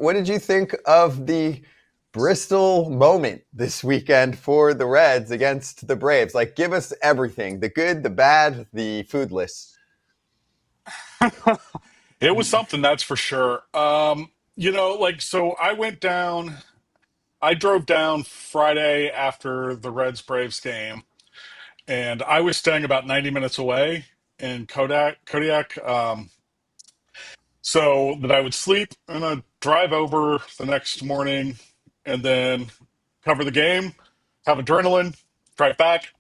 what did you think of the Bristol moment this weekend for the Reds against the Braves? Like, give us everything, the good, the bad, the foodless. It was something, that's for sure. So I drove down Friday after the Reds Braves game, and I was staying about 90 minutes away in Kodiak, so that I would sleep and I'd drive over the next morning and then cover the game, have adrenaline, drive back.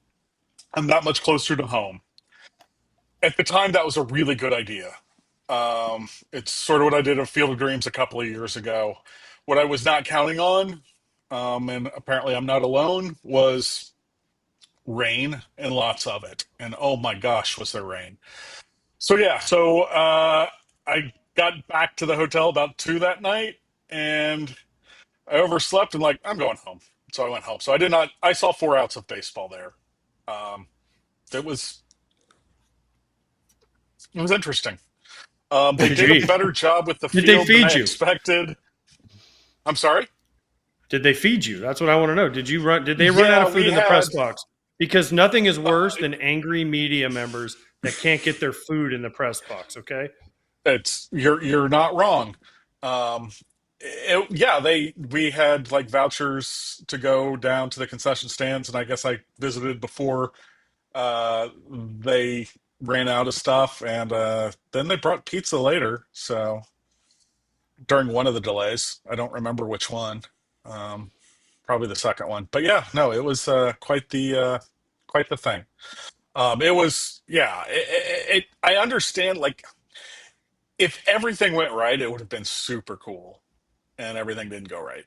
I'm not much closer to home. At the time, that was a really good idea. It's sort of what I did at Field of Dreams a couple of years ago. What I was not counting on, and apparently I'm not alone, was rain and lots of it. And oh my gosh, was there rain? So I got back to the hotel about 2 that night, and I overslept and like I'm going home. So I went home. So I did not. I saw 4 outs of baseball there. Um, it was it was interesting. They Did you did a eat? better job with the Did they field than feed I you? expected. I'm sorry. Did they feed you? That's what I want to know. Did they run out Yeah, of food we in the press had. box? Because nothing is Uh, worse than angry media members that can't get their food in the press box. Okay. it's you're not wrong. Yeah, they we had like vouchers to go down to the concession stands, and I guess I visited before they ran out of stuff, and then they brought pizza later. So during one of the delays, I don't remember which one. Um, Probably the second one, but yeah, no, it was quite the thing. It was, yeah. I understand. Like, if everything went right, it would have been super cool, and everything didn't go right.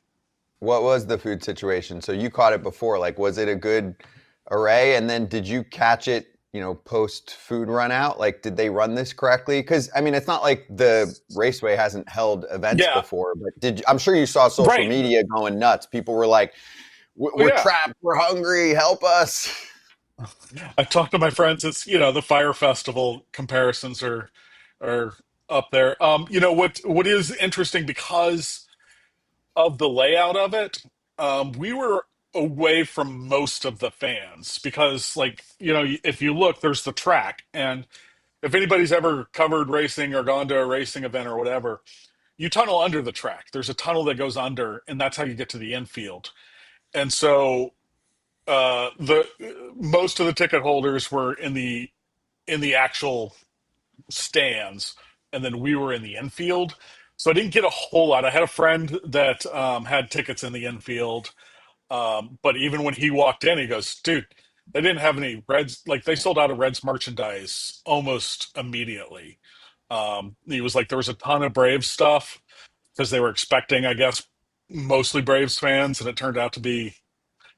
What was the food situation? So you caught it before. Like, was it a good array? And then did you catch it, post food run out? Like, did they run this correctly? Because, I mean, it's not like the Raceway hasn't held events Yeah, before, but I'm sure you saw social right. media going nuts. People were like, Oh we're yeah. trapped. We're hungry. Help us. I talked to my friends. It's the fire festival comparisons are up there. What is interesting because of the layout of it, we were away from most of the fans because, like, if you look, there's the track, and if anybody's ever covered racing or gone to a racing event or whatever, you tunnel under the track. There's a tunnel that goes under, and that's how you get to the infield. And so the most of the ticket holders were in the actual stands, and then we were in the infield. So I didn't get a whole lot. I had a friend that had tickets in the infield, but even when he walked in, he goes, "Dude, they didn't have any Reds. Like they sold out of Reds merchandise almost immediately." He was like, "There was a ton of Braves stuff because they were expecting, I guess, mostly Braves fans, and it turned out to be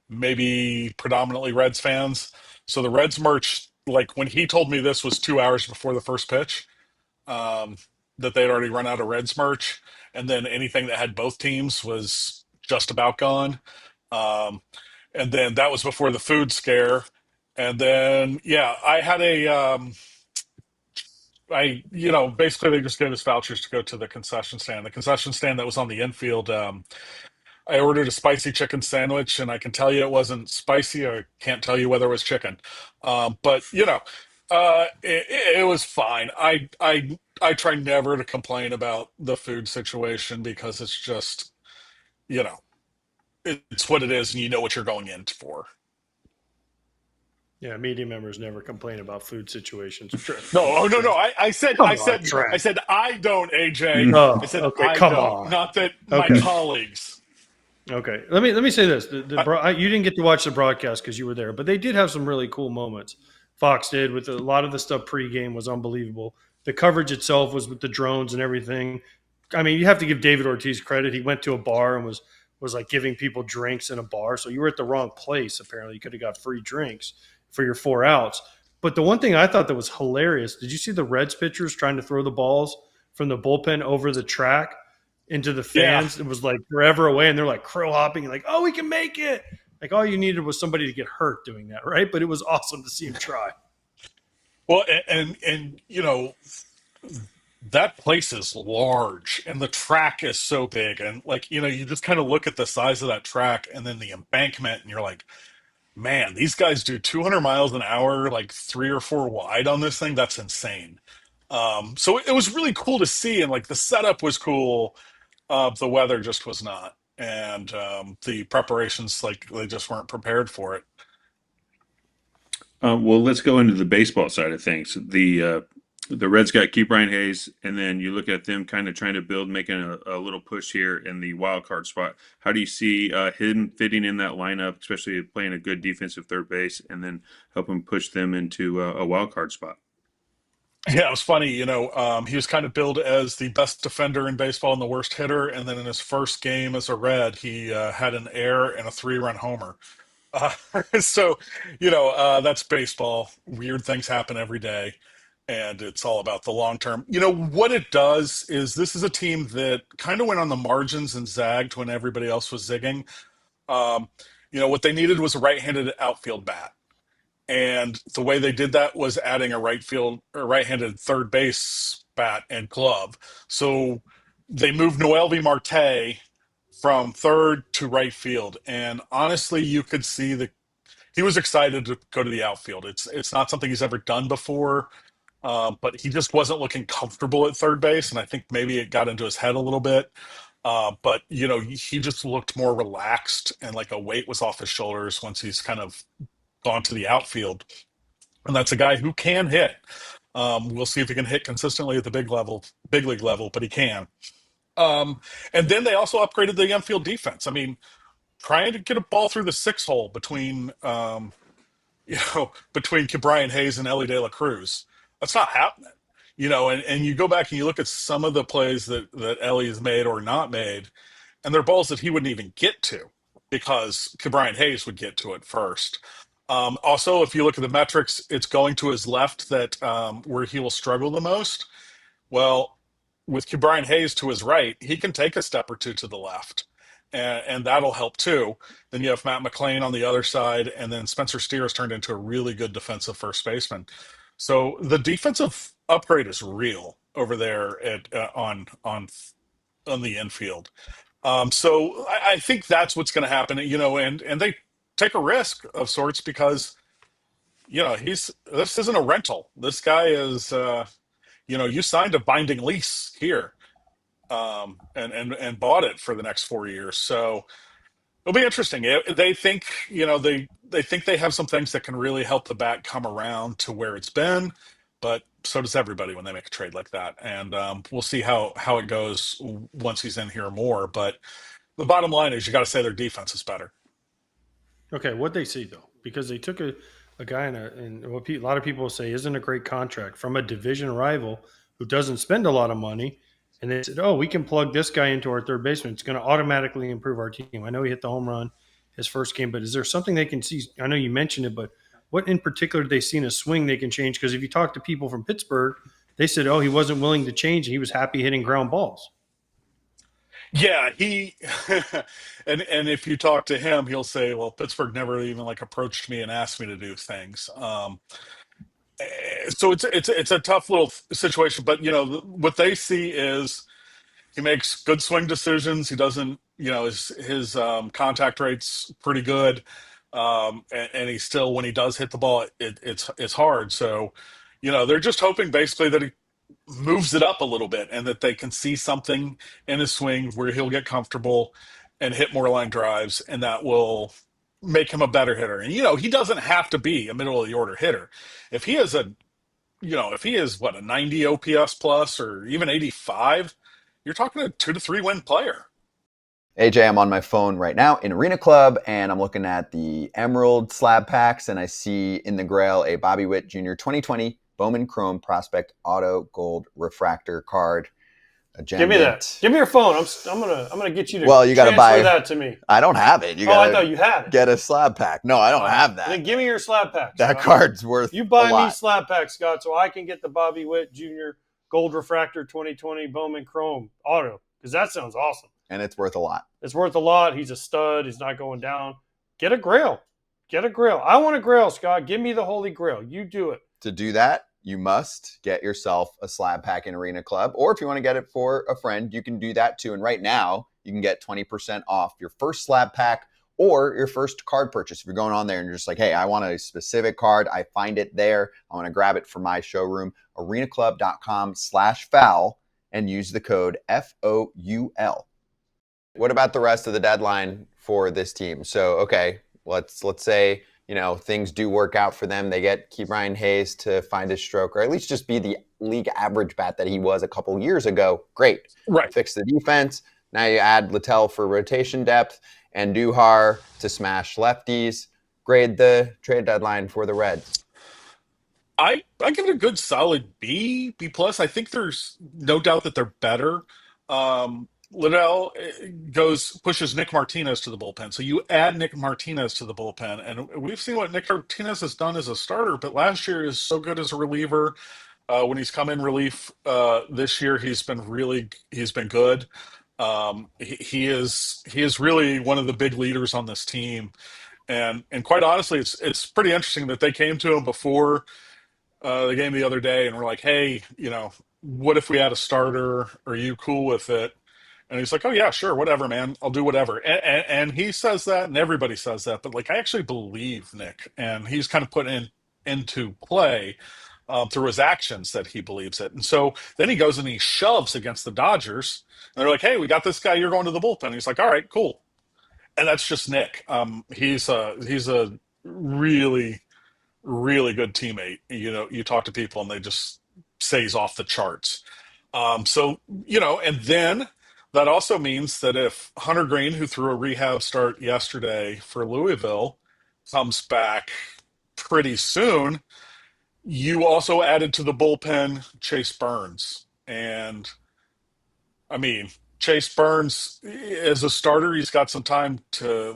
maybe predominantly Reds fans. So the Reds merch, like when he told me this was 2 hours before the first pitch, um, that they had already run out of Reds merch, and then anything that had both teams was just about gone. Um, and then that was before the food scare. And then yeah, I had basically they just gave us vouchers to go to the concession stand. The concession stand that was on the infield. I ordered a spicy chicken sandwich, and I can tell you it wasn't spicy. I can't tell you whether it was chicken, but it was fine. I try never to complain about the food situation because it's just you know it's what it is, and you know what you're going in for. Yeah, media members never complain about food situations. No, oh no, no. Come on, I Trent. said I don't, AJ. I Oh, said okay. I Come don't, on. not that my Okay. colleagues. Okay. Let me say this: I, you didn't get to watch the broadcast because you were there, but they did have some really cool moments. Fox did with a lot of the stuff pregame was unbelievable. The coverage itself was with the drones and everything. I mean, you have to give David Ortiz credit. He went to a bar and was like giving people drinks in a bar. So you were at the wrong place. Apparently, you could have got free drinks for your 4 outs. But the one thing I thought that was hilarious: did you see the Reds pitchers trying to throw the balls from the bullpen over the track into the yeah. fans? It was like forever away, and they're like crow hopping, like, "Oh, we can make it!" Like all you needed was somebody to get hurt doing that, right? But it was awesome to see him try. Well, and that place is large and the track is so big. And like, you just kind of look at the size of that track and then the embankment and you're like, man, these guys do 200 miles an hour, like 3 or 4 wide on this thing. That's insane. So it was really cool to see. And like the setup was cool. The weather just was not. And the preparations, like they just weren't prepared for it. Well, let's go into the baseball side of things. The Reds got Key Brian Hayes, and then you look at them kind of trying to build, making a little push here in the wild card spot. How do you see him fitting in that lineup, especially playing a good defensive third base, and then helping push them into a wild card spot? Yeah, it was funny. He was kind of billed as the best defender in baseball and the worst hitter. And then in his first game as a Red, he had an error and a 3-run homer. Uh, so, that's baseball. Weird things happen every day, and it's all about the long term. What it does is this is a team that kind of went on the margins and zagged when everybody else was zigging. Um, what they needed was a right-handed outfield bat. And the way they did that was adding a right-handed third base bat and glove. So they moved Noelvi Marte from third to right field. And honestly, you could see that he was excited to go to the outfield. It's not something he's ever done before, but he just wasn't looking comfortable at third base, and I think maybe it got into his head a little bit. But he just looked more relaxed, and like a weight was off his shoulders once he's kind of gone to the outfield. And that's a guy who can hit. We'll see if he can hit consistently at the big league level, but he can. Um, and then they also upgraded the infield defense. I mean, trying to get a ball through the 6 hole between Brian Hayes and Ellie De La Cruz. That's not happening. And you go back and you look at some of the plays that Ellie has made or not made, and they're balls that he wouldn't even get to because Brian Hayes would get to it first. Also, if you look at the metrics, it's going to his left that where he will struggle the most. Well, with Brian Hayes to his right, he can take a step or two to the left, and that'll help too. Then you have Matt McLean on the other side, and then Spencer Steer has turned into a really good defensive first baseman. So the defensive upgrade is real over there at on the infield. So I think that's what's going to happen. And they take a risk of sorts because this isn't a rental. This guy is you signed a binding lease here, and bought it for the next 4 years. So it'll be interesting. They think they think they have some things that can really help the bat come around to where it's been, but so does everybody when they make a trade like that. And we'll see how it goes once he's in here more. But the bottom line is you got to say their defense is better. Okay, what they see though, because they took a guy and what a lot of people say isn't a great contract from a division rival who doesn't spend a lot of money, and they said, "Oh, we can plug this guy into our third baseman. It's going to automatically improve our team." I know he hit the home run his first game, but is there something they can see? I know you mentioned it, but what in particular do they see in a swing they can change? Because if you talk to people from Pittsburgh, they said, "Oh, he wasn't willing to change. He was happy hitting ground balls." Yeah, he and if you talk to him, he'll say, "Well, Pittsburgh never even like approached me and asked me to do things." So it's a tough little situation, but what they see is he makes good swing decisions. He doesn't, his contact rate's pretty good, and he still when he does hit the ball, it's hard. So, they're just hoping basically that he moves it up a little bit and that they can see something in his swing where he'll get comfortable and hit more line drives, and that will make him a better hitter. And he doesn't have to be a middle of the order hitter. If he is if he is what a 90 OPS plus or even 85, you're talking a 2 to 3 win player. AJ, I'm on my phone right now in Arena Club, and I'm looking at the Emerald slab packs, and I see in the Grail a Bobby Witt Jr. 2020 Bowman Chrome Prospect Auto Gold Refractor card. Give me that. Give me your phone. I'm gonna get you to you got to buy that to me. I don't have it. I thought you had it. Get a slab pack. No, I don't have that. Then give me your slab pack. That card's worth. You buy a lot. me slab pack, Scott, so I can get the Bobby Witt Jr. Gold Refractor 2020 Bowman Chrome Auto, because that sounds awesome. And it's worth a lot. It's worth a lot. He's a stud. He's not going down. Get a Grail. I want a Grail, Scott. Give me the Holy Grail. You do it. To do that, you must get yourself a slab pack in Arena Club. Or if you want to get it for a friend, you can do that too. And right now, you can get 20% off your first slab pack or your first card purchase. If you're going on there and you're just like, hey, I want a specific card, I find it there, I want to grab it for my showroom, arenaclub.com/foul and use the code FOUL. What about the rest of the deadline for this team? So, okay, let's say, things do work out for them. They get Ke'Bryan Hayes to find his stroke, or at least just be the league average bat that he was a couple years ago. Great. Right. Fix the defense. Now you add Littell for rotation depth and Duhar to smash lefties. Grade the trade deadline for the Reds. I give it a good solid B plus. I think there's no doubt that they're better. Liddell pushes Nick Martinez to the bullpen. So you add Nick Martinez to the bullpen, and we've seen what Nick Martinez has done as a starter, but last year is so good as a reliever. When he's come in relief this year, he's been good. He is really one of the big leaders on this team, and quite honestly, it's pretty interesting that they came to him before the game the other day and were like, hey, what if we had a starter? Are you cool with it? And he's like, oh yeah, sure, whatever, man, I'll do whatever. And he says that, and everybody says that, but like I actually believe Nick, and he's kind of put into play through his actions that he believes it. And so then he goes and he shoves against the Dodgers, and they're like, hey, we got this guy, you're going to the bullpen. He's like, all right, cool. And that's just Nick. He's a really, really good teammate. You talk to people and they just say he's off the charts. And then that also means that if Hunter Green, who threw a rehab start yesterday for Louisville, comes back pretty soon, you also added to the bullpen Chase Burns. And I mean, Chase Burns as a starter, he's got some time to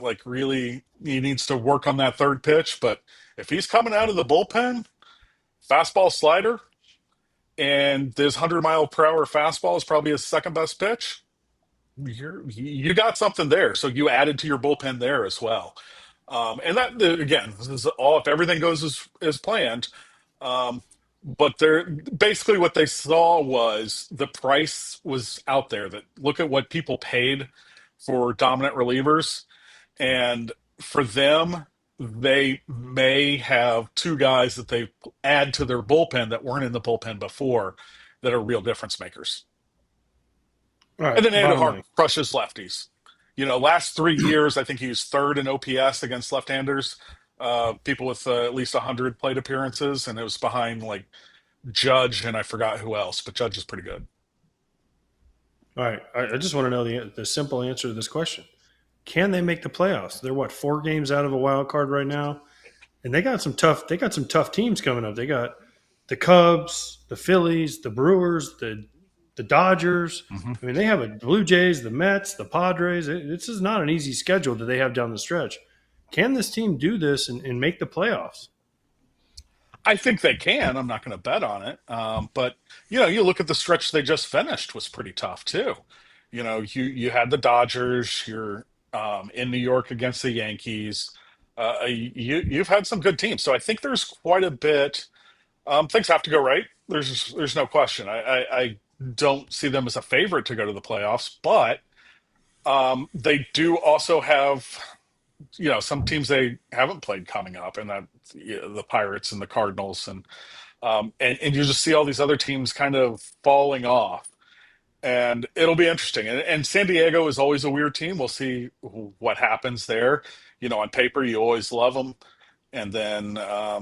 he needs to work on that third pitch. But if he's coming out of the bullpen, fastball slider, and this 100-mile-per-hour fastball is probably his second best pitch, you got something there. So you added to your bullpen there as well. And that, again, this is all if everything goes as planned. But basically what they saw was the price was out there. That look at what people paid for dominant relievers, and for them, they may have two guys that they add to their bullpen that weren't in the bullpen before that are real difference makers. All right, And then bottom Andujar line. crushes lefties. Last 3 years, I think he was third in OPS against left-handers. People with at least 100 plate appearances, and it was behind like Judge and I forgot who else, but Judge is pretty good. All right, I just want to know the simple answer to this question: can they make the playoffs? They're 4 games out of a wild card right now, and they got some tough teams coming up. They got the Cubs, the Phillies, the Brewers, the Dodgers. Mm-hmm. I mean, they have a Blue Jays, the Mets, the Padres. This is not an easy schedule that they have down the stretch. Can this team do this and make the playoffs? I think they can. I'm not going to bet on it. But you look at the stretch they just finished was pretty tough too. You had the Dodgers. You're in New York against the Yankees. You've had some good teams. So I think there's quite a bit. Things have to go right. There's no question. I don't see them as a favorite to go to the playoffs, but they do also have some teams they haven't played coming up, and that the Pirates and the Cardinals, and you just see all these other teams kind of falling off, and it'll be interesting. And San Diego is always a weird team. We'll see what happens there. On paper, you always love them, and then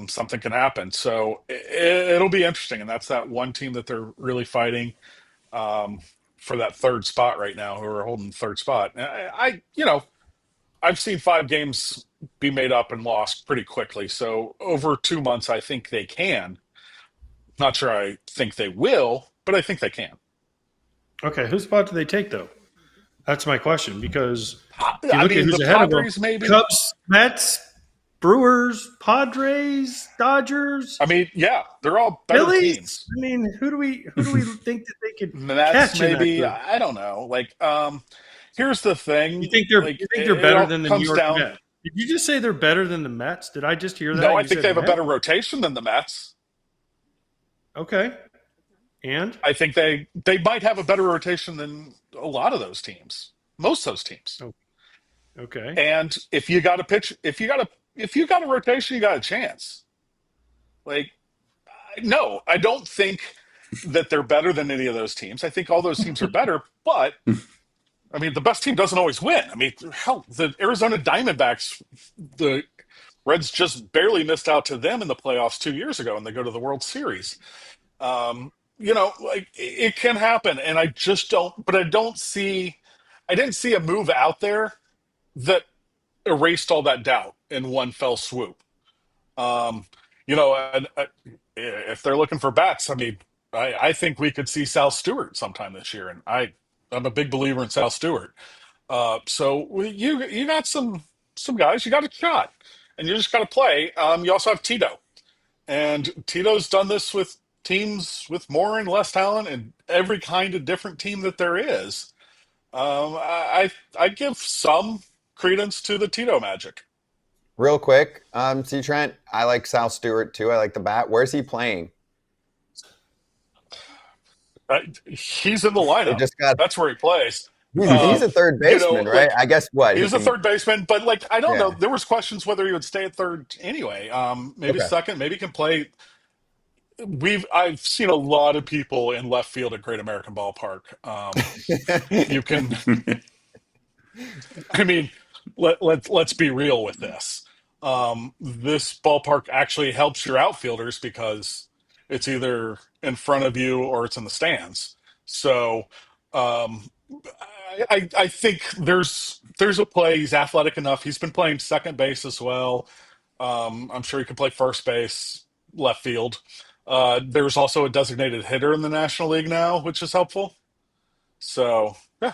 something can happen. So it'll be interesting, and that's that one team that they're really fighting for that third spot right now, who are holding the third spot. I've seen 5 games be made up and lost pretty quickly. So over 2 months, I think they can. Not sure I think they will, but I think they can. Okay, whose spot do they take though? That's my question, because if you I look at mean, who's the ahead Padres of them, maybe. Cubs, Mets, Brewers, Padres, Dodgers. I mean, yeah, they're all better Phillies. teams. I mean, who do we think that they could Mets catch in that maybe. group? I don't know. Here's the thing. You think they're better than the New York down. Mets? Did you just say they're better than the Mets? Did I just hear that? No, I You think said they have a Mets? better rotation than the Mets. Okay. And I think they might have a better rotation than a lot of those teams, most of those teams. oh, okay. And if you got a pitch, if you got a rotation, you got a chance. Like, no, I don't think that they're better than any of those teams. I think all those teams are better, but I mean, the best team doesn't always win. I mean, hell, the Arizona Diamondbacks, the Reds just barely missed out to them in the playoffs 2 years ago, and they go to the World Series. Like it can happen, and I just don't. But I don't see. I didn't see a move out there that erased all that doubt in one fell swoop. Um, and if they're looking for bats, I mean, I think we could see Sal Stewart sometime this year, and I'm a big believer in Sal Stewart. So you got some guys, you got a shot, and you just got to play. You also have Tito, and Tito's done this with teams with more and less talent, and every kind of different team that there is. I give some credence to the Tito magic. Real quick, see Trent, I like Sal Stewart too. I like the bat. Where's he playing? He's in the They lineup. just got. That's where he plays. He's a third baseman, right? Like I guess what he he was a can. third baseman, but like I don't know. Yeah. There was questions whether he would stay at third anyway. Maybe Okay. second. Maybe he can play. I've seen a lot of people in left field at Great American Ballpark. You can. I mean, let's be real with this. This ballpark actually helps your outfielders because it's either in front of you or it's in the stands. So um, I think there's a play. He's athletic enough. He's been playing second base as well. I'm sure he can play first base, left field. There's also a designated hitter in the National League now, which is helpful. So yeah,